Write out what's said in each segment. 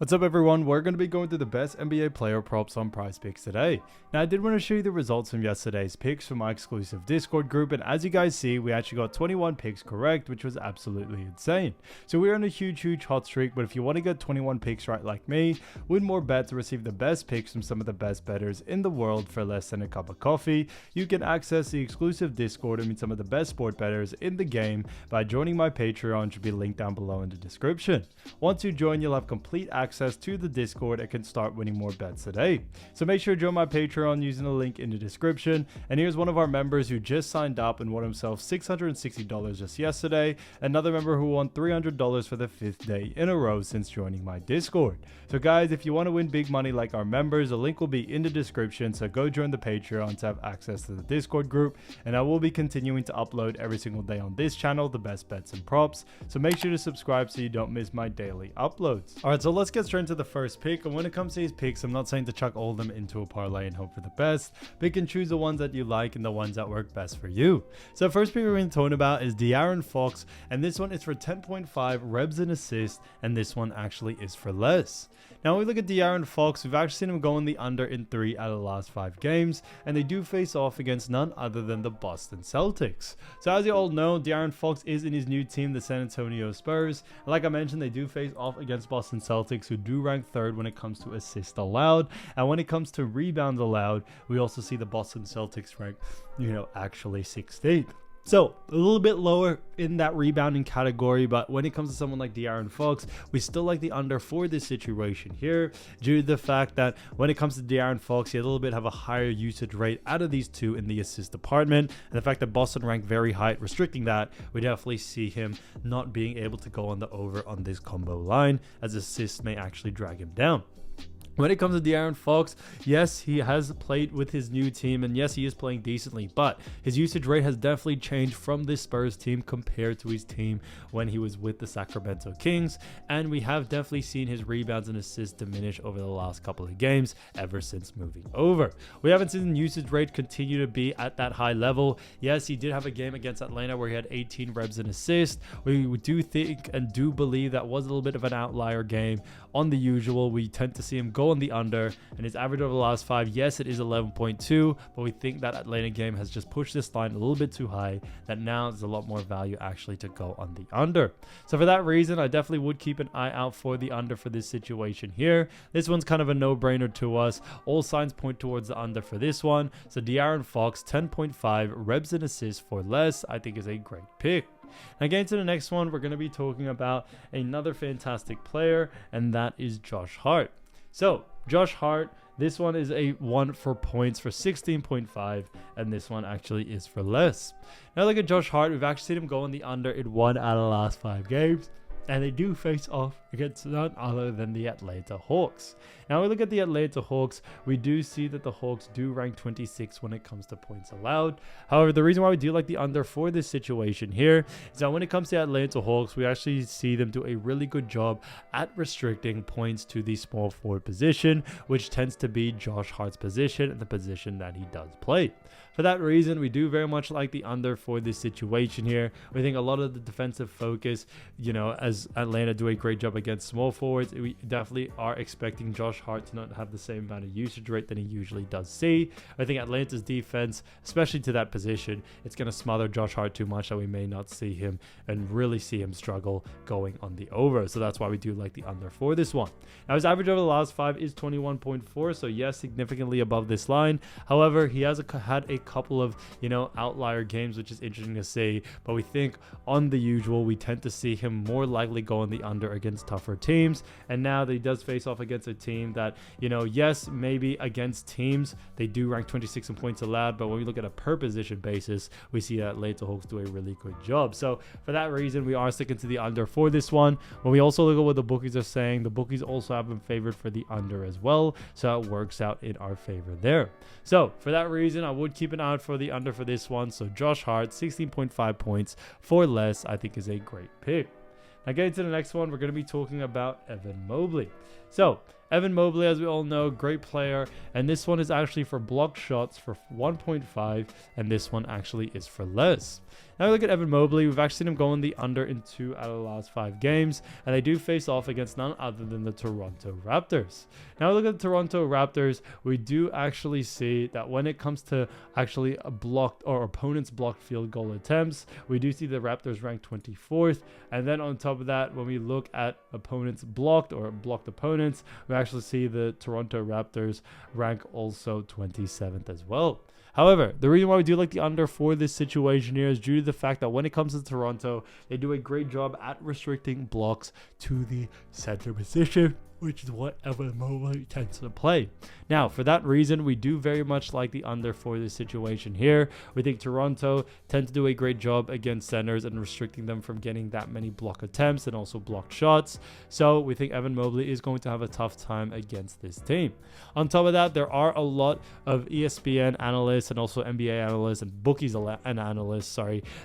What's up everyone, we're going to be going through the best NBA player props on Prizepicks today. Now I did want to show you the results from yesterday's picks from my exclusive Discord group, and as you guys see, we actually got 21 picks correct, which was absolutely insane. So we're on a huge hot streak, but if you want to get 21 picks right like me, win more bets, receive the best picks from some of the best bettors in the world for less than a cup of coffee, you can access the exclusive Discord and meet some of the best sport bettors in the game by joining my Patreon, which will be linked down below in the description. Once you join, you'll have complete access to the Discord and can start winning more bets today. So make sure to join my Patreon using the link in the description. And here's one of our members who just signed up and won himself $660 just yesterday. Another member who won $300 for the 5th day in a row since joining my Discord. So guys, if you want to win big money like our members, the link will be in the description. So go join the Patreon to have access to the Discord group. And I will be continuing to upload every single day on this channel the best bets and props. So make sure to subscribe so you don't miss my daily uploads. Alright, so let's get straight into the first pick. And when it comes to these picks, I'm not saying to chuck all of them into a parlay and hope for the best, but you can choose the ones that you like and the ones that work best for you. So the first pick we're going to talk about is Dearon Fox, and this one is for 10.5 rebs and assists, and this one actually is for less. Now when we look at Dearon Fox, we've actually seen him go in the under in 3 out of the last 5 games, and they do face off against none other than the Boston Celtics. So as you all know, Dearon Fox is in his new team, the San Antonio Spurs. And like I mentioned, they do face off against Boston Celtics, who do rank 3rd when it comes to assists allowed, and when it comes to rebounds allowed, we also see the Boston Celtics rank, actually 16th. So a little bit lower in that rebounding category, but when it comes to someone like Dearon Fox, we still like the under for this situation here, due to the fact that when it comes to Dearon Fox, he a little bit have a higher usage rate out of these two in the assist department, and the fact that Boston ranked very high, restricting that, we definitely see him not being able to go on the over on this combo line, as assists may actually drag him down. When it comes to Dearon Fox, yes, he has played with his new team, and yes, he is playing decently, but his usage rate has definitely changed from this Spurs team compared to his team when he was with the Sacramento Kings, and we have definitely seen his rebounds and assists diminish over the last couple of games ever since moving over. We haven't seen the usage rate continue to be at that high level. Yes, he did have a game against Atlanta where he had 18 rebs and assists. We do think and do believe that was a little bit of an outlier game. On the usual, we tend to see him go on the under, and his average over the last 5, yes, it is 11.2, but we think that Atlanta game has just pushed this line a little bit too high, that now there's a lot more value actually to go on the under. So for that reason, I definitely would keep an eye out for the under for this situation here. This one's kind of a no-brainer to us. All signs point towards the under for this one. So Dearon Fox, 10.5 rebs and assists for less, I think is a great pick. Now getting to the next one, we're going to be talking about another fantastic player, and that is Josh Hart. So Josh Hart, this one is a 1 for points for 16.5, and this one actually is for less. Now look at Josh Hart, we've actually seen him go on the under in 1 out of the last 5 games, and they do face off against none other than the Atlanta Hawks. Now we look at the Atlanta Hawks, we do see that the Hawks do rank 26 when it comes to points allowed. However, the reason why we do like the under for this situation here is that when it comes to Atlanta Hawks, we actually see them do a really good job at restricting points to the small forward position, which tends to be Josh Hart's position and the position that he does play. For that reason, we do very much like the under for this situation here. We think a lot of the defensive focus, as Atlanta do a great job against small forwards, we definitely are expecting Josh Hart to not have the same amount of usage rate than he usually does see. I think Atlanta's defense, especially to that position, it's going to smother Josh Hart too much that we may not see him and really see him struggle going on the over. So that's why we do like the under for this one. Now his average over the last 5 is 21.4, so yes, significantly above this line. However, he has had a couple of outlier games, which is interesting to see, but we think on the usual we tend to see him more likely go on the under against tougher teams. And now that he does face off against a team that yes, maybe against teams they do rank 26 in points allowed, but when we look at a per position basis, we see that Atlanta Hawks do a really good job. So for that reason, we are sticking to the under for this one. When we also look at what the bookies are saying, the bookies also have been favored for the under as well, so it works out in our favor there. So for that reason, I would keep an eye out for the under for this one. So Josh Hart, 16.5 points for less, I think is a great pick. Now getting to the next one, we're going to be talking about Evan Mobley. So Evan Mobley, as we all know, great player, and this one is actually for blocked shots for 1.5, and this one actually is for less. Now we look at Evan Mobley. We've actually seen him going the under in 2 out of the last 5 games, and they do face off against none other than the Toronto Raptors. Now we look at the Toronto Raptors. We do actually see that when it comes to actually a blocked or opponents blocked field goal attempts, we do see the Raptors ranked 24th, and then on top of that, when we look at opponents blocked or blocked opponents, we actually see the Toronto Raptors rank also 27th as well. However, the reason why we do like the under for this situation here is due to the fact that when it comes to Toronto, they do a great job at restricting blocks to the center position, which is what Evan Mobley tends to play. Now, for that reason, we do very much like the under for this situation here. We think Toronto tend to do a great job against centers and restricting them from getting that many block attempts and also blocked shots. So we think Evan Mobley is going to have a tough time against this team. On top of that, there are a lot of ESPN analysts and also NBA analysts and bookies and analysts,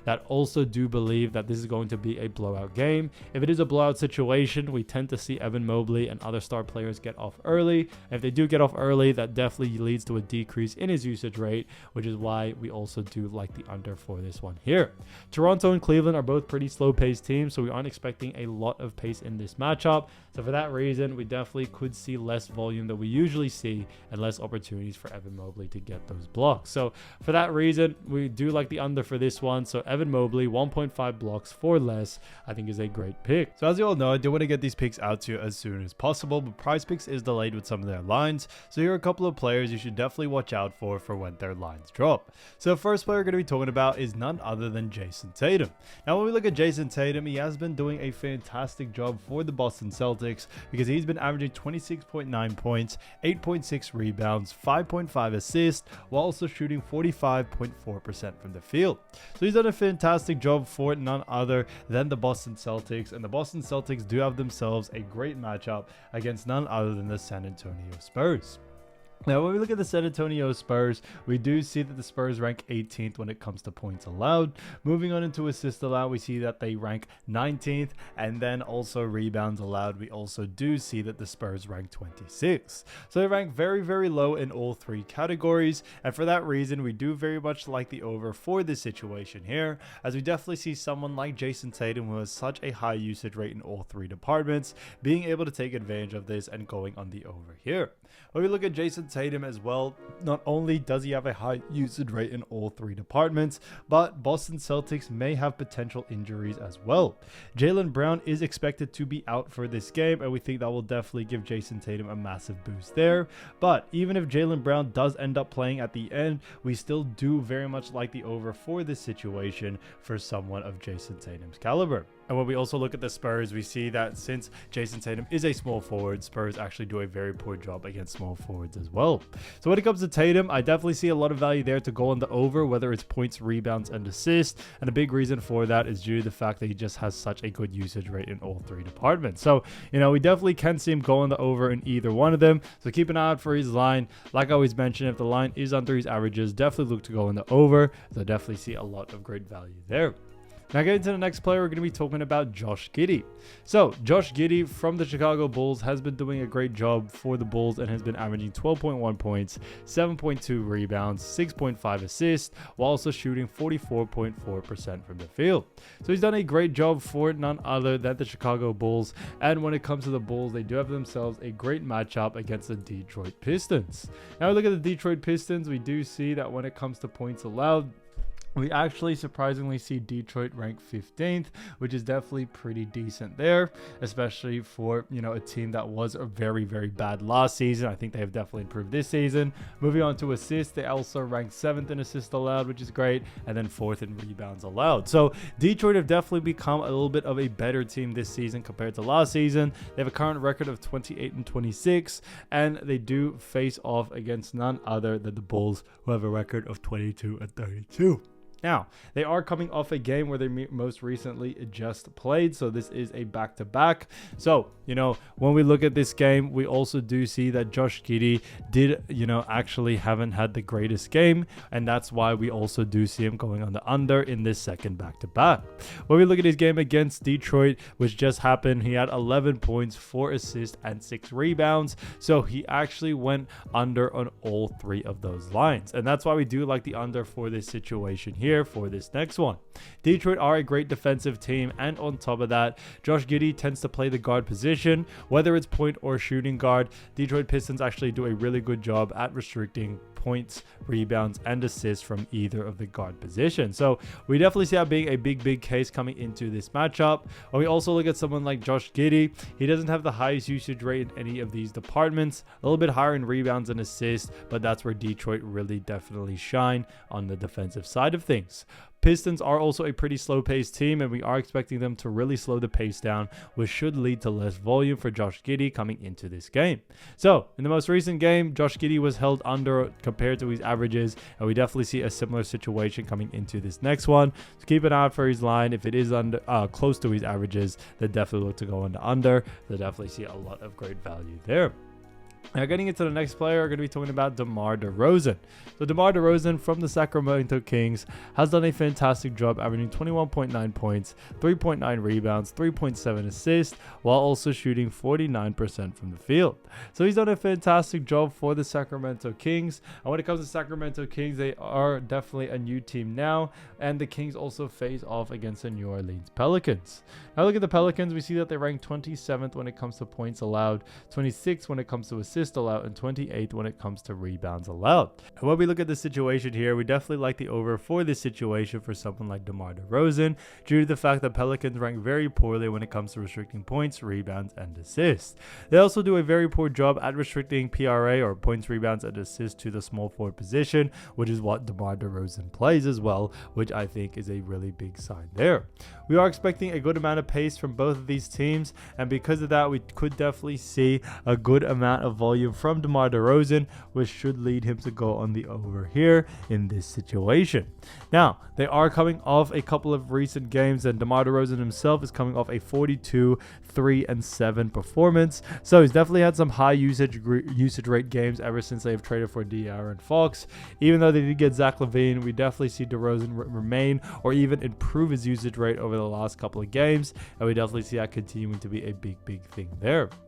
that also do believe that this is going to be a blowout game. If it is a blowout situation, we tend to see Evan Mobley and other star players get off early. And if they do get off early, that definitely leads to a decrease in his usage rate, which is why we also do like the under for this one here. Toronto and Cleveland are both pretty slow-paced teams, so we aren't expecting a lot of pace in this matchup. So for that reason, we definitely could see less volume than we usually see and less opportunities for Evan Mobley to get those blocks. So for that reason, we do like the under for this one. So Evan Mobley, 1.5 blocks for less, I think is a great pick. So as you all know, I do want to get these picks out to you as soon as possible, but Prizepicks is delayed with some of their lines. So here are a couple of players you should definitely watch out for when their lines drop. So the first player we're going to be talking about is none other than Jayson Tatum. Now when we look at Jayson Tatum, he has been doing a fantastic job for the Boston Celtics because he's been averaging 26.9 points, 8.6 rebounds, 5.5 assists, while also shooting 45.4% from the field. So he's done a fantastic job for none other than the Boston Celtics, and the Boston Celtics do have themselves a great matchup against none other than the San Antonio Spurs. Now, when we look at the San Antonio Spurs, we do see that the Spurs rank 18th when it comes to points allowed. Moving on into assists allowed, we see that they rank 19th, and then also rebounds allowed, we also do see that the Spurs rank 26th. So they rank very, very low in all 3 categories, and for that reason, we do very much like the over for this situation here, as we definitely see someone like Jayson Tatum, who has such a high usage rate in all 3 departments, being able to take advantage of this and going on the over here. When we look at Jayson Tatum as well, not only does he have a high usage rate in all 3 departments, but Boston Celtics may have potential injuries as well. Jaylen Brown is expected to be out for this game, and we think that will definitely give Jayson Tatum a massive boost there. But even if Jaylen Brown does end up playing at the end, we still do very much like the over for this situation for someone of Jayson Tatum's caliber. And when we also look at the Spurs, we see that since Jayson Tatum is a small forward, Spurs actually do a very poor job against small forwards as well. So when it comes to Tatum, I definitely see a lot of value there to go on the over, whether it's points, rebounds, and assists. And a big reason for that is due to the fact that he just has such a good usage rate in all 3 departments. So, we definitely can see him go on the over in either one of them. So keep an eye out for his line. Like I always mention, if the line is under his averages, definitely look to go in the over. So definitely see a lot of great value there. Now getting to the next player, we're going to be talking about Josh Giddey. So Josh Giddey from the Chicago Bulls has been doing a great job for the Bulls and has been averaging 12.1 points, 7.2 rebounds, 6.5 assists, while also shooting 44.4% from the field. So he's done a great job for none other than the Chicago Bulls. And when it comes to the Bulls, they do have themselves a great matchup against the Detroit Pistons. Now we look at the Detroit Pistons, we do see that when it comes to points allowed, we actually surprisingly see Detroit ranked 15th, which is definitely pretty decent there, especially for, a team that was a very, very bad last season. I think they have definitely improved this season. Moving on to assists, they also ranked 7th in assists allowed, which is great, and then 4th in rebounds allowed. So Detroit have definitely become a little bit of a better team this season compared to last season. They have a current record of 28-26, and they do face off against none other than the Bulls, who have a record of 22-32. Now, they are coming off a game where they most recently just played, so this is a back-to-back. So, when we look at this game, we also do see that Josh Giddey did, actually haven't had the greatest game, and that's why we also do see him going on the under in this second back-to-back. When we look at his game against Detroit, which just happened, he had 11 points, 4 assists, and 6 rebounds, so he actually went under on all 3 of those lines, and that's why we do like the under for this situation here. For this next one, Detroit are a great defensive team, and on top of that, Josh Giddey tends to play the guard position, whether it's point or shooting guard. Detroit Pistons actually do a really good job at restricting points, rebounds, and assists from either of the guard positions. So we definitely see that being a big case coming into this matchup. When we also look at someone like Josh Giddey, he doesn't have the highest usage rate in any of these departments, a little bit higher in rebounds and assists, but that's where Detroit really definitely shine on the defensive side of things. Pistons are also a pretty slow-paced team, and we are expecting them to really slow the pace down, which should lead to less volume for Josh Giddey coming into this game. So, in the most recent game, Josh Giddey was held under compared to his averages, and we definitely see a similar situation coming into this next one. So keep an eye out for his line. If it is under close to his averages, then definitely look to go on the under. They'll definitely see a lot of great value there. Now, getting into the next player, we're going to be talking about Demar DeRozan. So Demar DeRozan from the Sacramento Kings has done a fantastic job, averaging 21.9 points, 3.9 rebounds, 3.7 assists, while also shooting 49% from the field. So he's done a fantastic job for the Sacramento Kings. And when it comes to Sacramento Kings, they are definitely a new team now, and the Kings also face off against the New Orleans Pelicans. Now look at the Pelicans, we see that they rank 27th when it comes to points allowed, 26th when it comes to assists allowed, and 28th when it comes to rebounds allowed. And when we look at the situation here, we definitely like the over for this situation for someone like Demar DeRozan, due to the fact that Pelicans rank very poorly when it comes to restricting points, rebounds, and assists. They also do a very poor job at restricting PRA, or points, rebounds, and assists, to the small forward position, which is what Demar DeRozan plays as well, which I think is a really big sign there. We are expecting a good amount of pace from both of these teams, and because of that, we could definitely see a good amount of volume from Demar DeRozan, which should lead him to go on the over here in this situation. Now, they are coming off a couple of recent games, and Demar DeRozan himself is coming off a 42, 3, and 7 performance. So he's definitely had some high usage rate games ever since they've traded for Dearon Fox. Even though they did get Zach LaVine, we definitely see DeRozan remain or even improve his usage rate over the last couple of games, and we definitely see that continuing to be a big thing there.